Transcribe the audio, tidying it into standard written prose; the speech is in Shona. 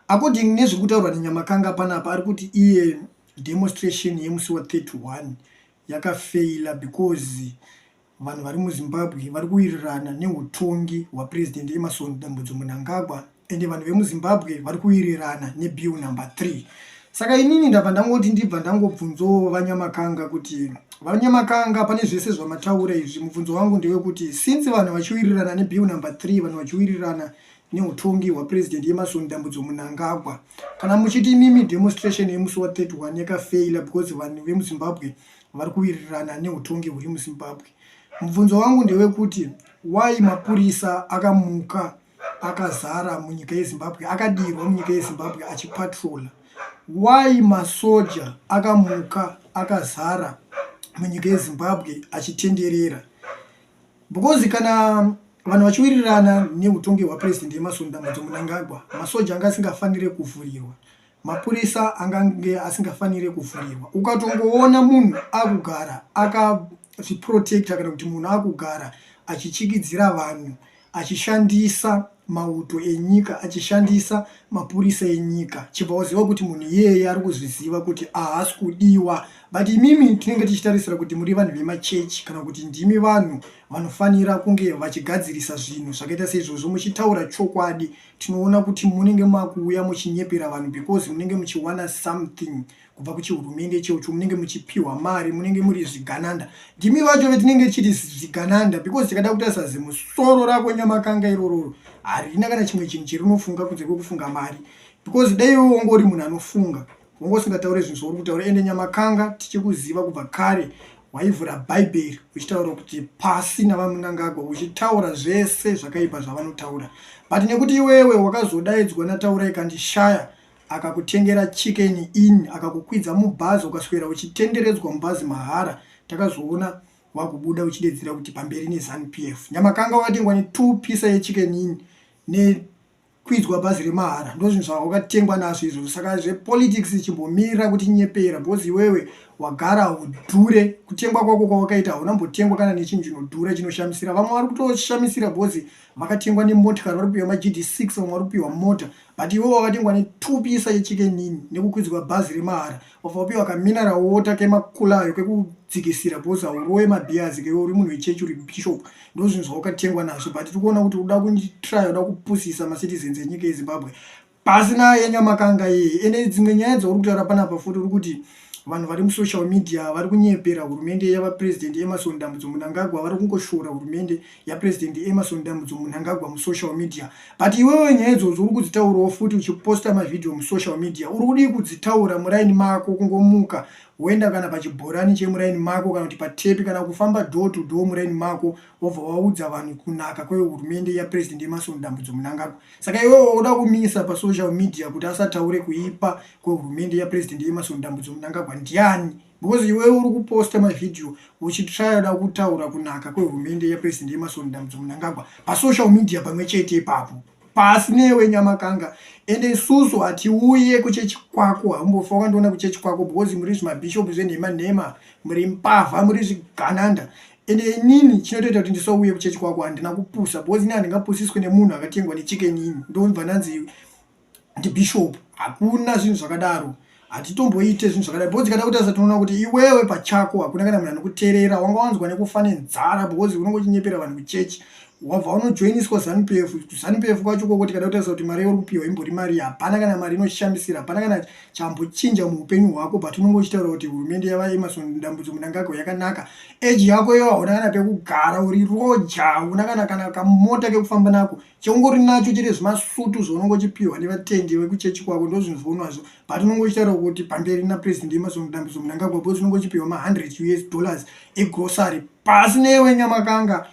according nezvekutaurwa neNyamakanga panapa ari kuti iye demonstration yemusi wa31 yakafeila because vanhu vari muZimbabwe vari kuwirirana neutongi hwapresident Emmerson Dambudzo Mnangagwa ende vanhu vemuZimbabwe vari kuwirirana nebill number 3. Saka inini ndabva ndangoti ndibva ndangobvunzo vaNyamakanga kuti vaNyamakanga pane zvese zvamataura izvi, mubvunzo wangu ndewekuti since vanhu vachiwirirana nebill number 3, vanhu vachiwirirana neutongi hwapresident Emmerson Dambudzo Mnangagwa, kana muchiti mimi demonstration yemusi wa31 yakafeila because vanhu vemuZimbabwe vari kuwirirana neutongi huri muZimbabwe, mubvunzo wangu ndewekuti why mapurisa akamuka akazara munyika yeZimbabwe, akadirwa munyika yeZimbabwe achipatrola? Why masoja akamuka akazara munyika yeZimbabwe achitenderera? Because kana vanhu vachiwirirana neutongi hwapresident Emmerson Dambudzo Mnangagwa, masoja anga asingafanire kuvhurirwa, mapurisa angange asingafanire kuvhurirwa. Ukatongoona munhu akugara akazviprotecta kana kuti munhu akugara achichikidzira vanhu, achishandisa mauto enyika, achishandisa mapurisa enyika, chibva waziva kuti munhu iyeye ari kuzviziva kuti haasi kudiwa. But imimi tinenge tichitarisira kuti muri vanhu vemachechi kana kuti ndimi vanhu vanofanira kunge vachigadzirisa zvinhu zvakaita seizvozvo. Muchitaura chokwadi tinoona kuti munenge makuuya muchinyepera vanhu because munenge muchiwana something kubva kuchihurumende checho, munenge muchipiwa mari, munenge muri zvigananda. Ndimi vacho vetinenge tichiti zvigananda because tikada kutarisa zimusoro rako Nyamakanga irororo harina kana chimwe chinhu chirinofunga kunze kwekufunga mari, because dai iwe wongori munhu anofunga wongosingataure zvinhu zvauri kutaura. Ende Nyamakanga tichikuziva kubva kare waivhura bhaibheri uchitaura kuti pasi navaMnangagwa, uchitaura zvese zvakaipa zvavanotaura. But nekuti iwewe wakazodaidzwa naTaura ikandishaya akakutengera chicken in, akakukwidza mubhazi ukaswera uchitenderedzwa mubhazi mahara, takazoona wakubuda uchidedzera kuti pamberi neZANU-PF. Nyamakanga wakatengwa ne2 pisa yechicken in nekwidzwa bhazi remahara, ndozvinhu zvawakatengwa nazvo izvo. Saka zvepolitics chimbomira kuti nyepera because iwewe wagara udhure. Kutengwa kwako kwawakaita haunambotengwa kana nechinhu chinodhura chinoshamisira. Vamwe vari kutoshamisira because vakatengwa nemotikari, vari kupiwa maGD6, vamwe vari kupiwa mota, but iwewe wakatengwa ne2 pisa yechicken in nekukwidzwa bhazi remahara, wabva wapiwa kaminara water kemakulayo kekudzikisira because haurowe mabhiyazi kewe uri munhu wechechi, uri bishop. Ndozvinhu zvawakatengwa nazvo. But tiri kuona kuti uda kunditry, uda kupusisa macitizens enyika yeZimbabwe pasina yeNyamakanga iyi. Ende dzimwe nyaya dzauri kutaura panapa futi uri kuti vanhu vari musocial media vari kunyepera hurumende yavapresident Emmerson Dambudzo Mnangagwa, vari kungoshora hurumende yapresident Emmerson Dambudzo Mnangagwa musocial media. But iwewe nyaya idzodzo uri kudzitaurawo futi uchiposta mavhidhiyo musocial media, uri kudi kudzitaura muraini mako, kungomuka woenda kana pachibhorani chemuraini mako kana kuti patepi kana kufamba door to door muraini mako, wobva waudza vanhu kunaka kwehurumende yapresident Emmerson Dambudzo Mnangagwa. Saka iwewe uda kumisa pasocial media kuti asataure kuipa kwehurumende yapresident Emmerson Dambudzo Mnangagwa ndiani? Because iwewe uri kuposta mavhidhiyo uchitrayada kutaura kunaka kwehurumende yapresident Emmerson Dambudzo Mnangagwa pasocial media pamwe chete ipapo, pasi newe Nyamakanga. Ende isusu hatiuye kuchechi kwako, hambofa wakandoona kuchechi kwako because muri zvimabhishopu zvenhema-nhema, muri mbavha, muri zvigananda. Ende inini chinotoita kuti ndisauye kuchechi kwako handina kupusa because ini handingapusiswe nemunhu akatengwa nechicken in ndobva ndanzi ndibishop. Hakuna zvinhu zvakadaro, hatitomboite zvinhu zvakadaro because tikada kutarisa tinoona kuti iwewe pachako hakuna kana munhu anokuteerera. Wanga wanzwa nekufa nenzara because unongochinyepera vanhu kuchechi, wabva unojoiniswa ZANU-PF. ZANU-PF kwacho koko tikada kutarisa kuti mari yauri kupiwa imbori mari, hapana kana mari inoshamisira, hapana kana chambochinja muupenyu hwako. But unongo uchitaura kuti hurumende yavaEmmerson Dambudzo Mnangagwa yakanaka. Eji yako iyo hauna kana pekugara, uri roja, hauna kana kamota kekufamba nako, chaungori nacho chiri zvimasutu zvaunongochipiwa nevatendi vekuchechi kwako, ndozvinhu zvaunazvo. But unongo uchitaura kuti pamberi napresident Emmerson Dambudzo Mnangagwa because unongochipiwa ma$100 egrocery pasi newe Nyamakanga.